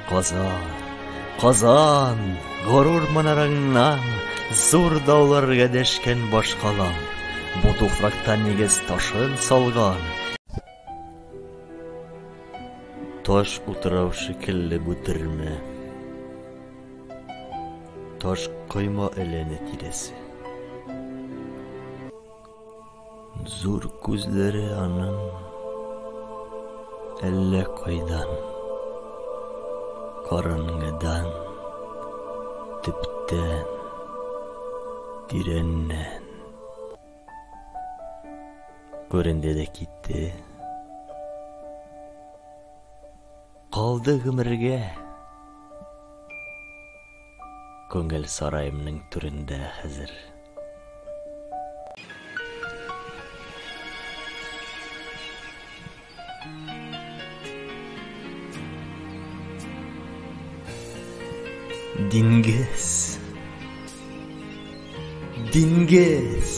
Kozan, kozan, gurur manarыңнан зур дауларга дәшкән башкалам, бу туфракта нигез ташын салган. Таш утырау шикелле бу төрмә, таш койма элене тирәсе. Зур күзләре аның әллә кайдан, караңгыдан, төптән, тирәннән күренде дә китте. Калды гомергә күңел сараемның түрендә хәзер. Диңгез, диңгез,